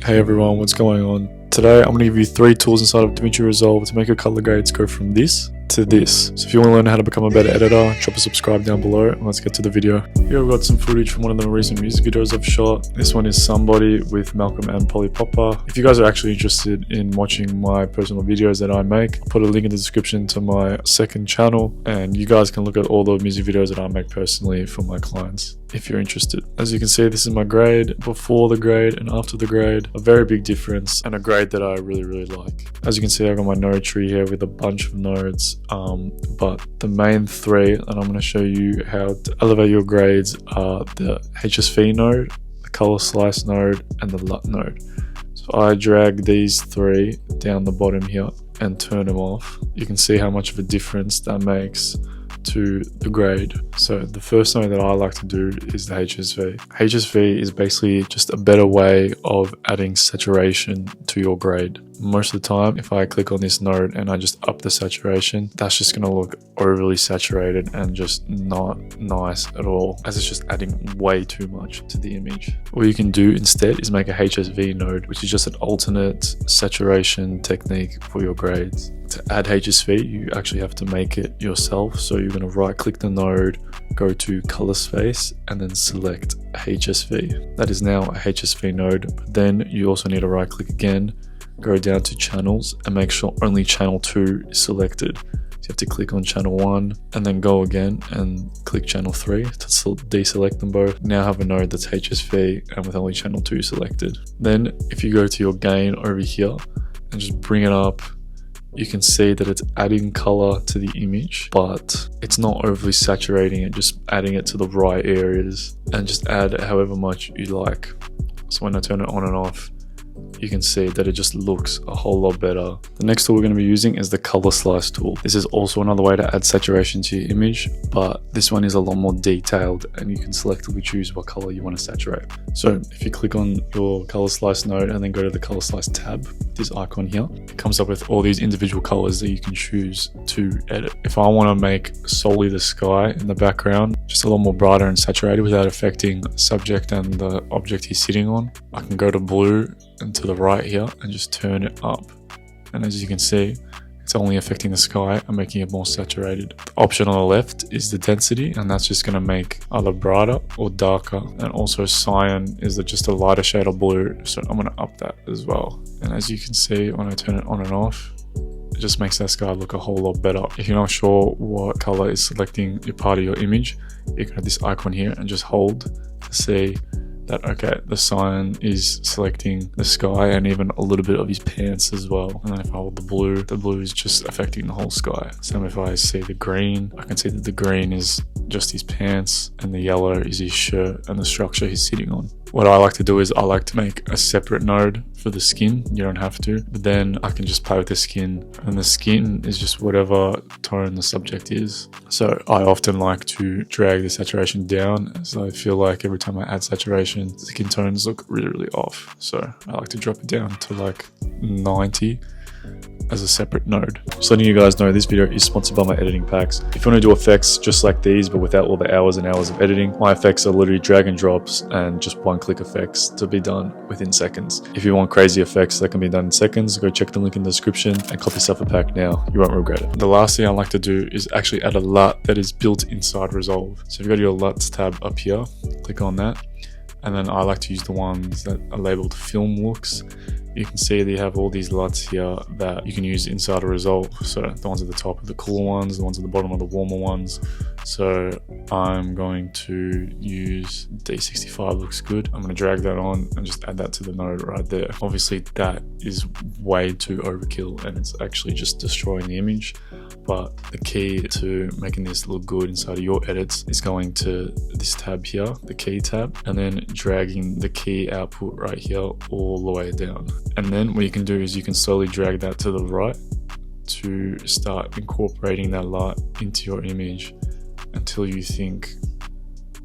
Hey everyone, what's going on? Today I'm going to give you 3 tools inside of Davinci Resolve to make your color grades go from this to this. So if you want to learn how to become a better editor, drop a subscribe down below and let's get to the video. Here I've got some footage from one of the recent music videos I've shot. This one is Somebody with Malcolm and Polly Popper. If you guys are actually interested in watching my personal videos that I make, I'll put a link in the description to my second channel and you guys can look at all the music videos that I make personally for my clients if you're interested. As you can see, this is my grade, before the grade and after the grade. A very big difference and a grade that I really like. As you can see, I got my node tree here with a bunch of nodes, but the main 3, and I'm going to show you how to elevate your grades, are the HSV node, the color slice node, and the LUT node. So I drag these 3 down the bottom here and turn them off. You can see how much of a difference that makes to the grade. So the first node that I like to do is the HSV. HSV is basically just a better way of adding saturation to your grade. Most of the time, if I click on this node and I just up the saturation, that's just going to look overly saturated and just not nice at all, as it's just adding way too much to the image. What you can do instead is make a HSV node, which is just an alternate saturation technique for your grades. To add HSV, you actually have to make it yourself. So you're going to right click the node, go to color space, and then select HSV. That is now a HSV node. But then you also need to right click again, go down to channels, and make sure only channel 2 is selected. So you have to click on channel 1 and then go again and click channel 3 to deselect them both. Now have a node that's HSV and with only channel 2 selected. Then if you go to your gain over here and just bring it up, you can see that it's adding color to the image, but it's not overly saturating it, just adding it to the right areas, and just add however much you like. So when I turn it on and off, you can see that it just looks a whole lot better. The next tool we're going to be using is the color slice tool. This is also another way to add saturation to your image, but this one is a lot more detailed and you can selectively choose what color you want to saturate. So if you click on your color slice node and then go to the color slice tab, this icon here, it comes up with all these individual colors that you can choose to edit. If I want to make solely the sky in the background just a lot more brighter and saturated without affecting the subject and the object he's sitting on, I can go to blue and to the right here and just turn it up, and as you can see, it's only affecting the sky and making it more saturated. The option on the left is the density, and that's just going to make either brighter or darker, and also cyan is just a lighter shade of blue, so I'm going to up that as well. And as you can see, when I turn it on and off, it just makes that sky look a whole lot better. If you're not sure what color is selecting your part of your image, you can have this icon here and just hold to see that, okay, the cyan is selecting the sky and even a little bit of his pants as well. And then if I hold the blue is just affecting the whole sky. Same if I see the green, I can see that the green is just his pants and the yellow is his shirt and the structure he's sitting on. What I like to do is I like to make a separate node for the skin. You don't have to, but then I can just play with the skin, and the skin is just whatever tone the subject is. So I often like to drag the saturation down, as I feel like every time I add saturation, the skin tones look really off. So I like to drop it down to like 90 as a separate node. Just letting you guys know, this video is sponsored by my editing packs. If you want to do effects just like these but without all the hours and hours of editing, my effects are literally drag and drops and just one-click effects to be done within seconds. If you want crazy effects that can be done in seconds, go check the link in the description and copy yourself a pack now. You won't regret it. The last thing I like to do is actually add a LUT that is built inside Resolve. So if you go to your LUTs tab up here, click on that, and then I like to use the ones that are labeled film looks. You can see that you have all these LUTs here that you can use inside of Resolve. So the ones at the top are the cooler ones, the ones at the bottom are the warmer ones. So I'm going to use D65 looks good. I'm going to drag that on and just add that to the node right there. Obviously that is way too overkill and it's actually just destroying the image. But the key to making this look good inside of your edits is going to this tab here, the key tab, and then dragging the key output right here all the way down. And then what you can do is you can slowly drag that to the right to start incorporating that LUT into your image until you think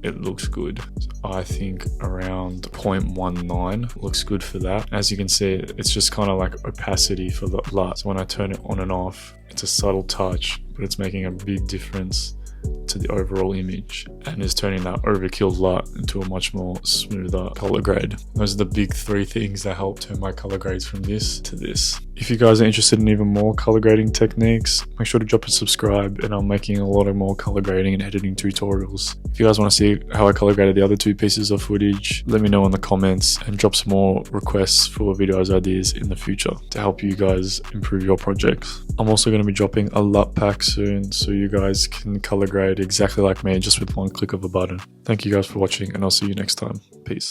it looks good. So I think around 0.19 looks good for that. As you can see, it's just kind of like opacity for the LUT. So when I turn it on and off, it's a subtle touch, but it's making a big difference to the overall image and is turning that overkill light into a much more smoother color grade. Those are the big three things that help turn my color grades from this to this. If you guys are interested in even more color grading techniques, make sure to drop a subscribe, and I'm making a lot of more color grading and editing tutorials. If you guys want to see how I color graded the other 2 pieces of footage, let me know in the comments and drop some more requests for videos ideas in the future to help you guys improve your projects. I'm also going to be dropping a LUT pack soon so you guys can color grade exactly like me just with one click of a button. Thank you guys for watching, and I'll see you next time. Peace.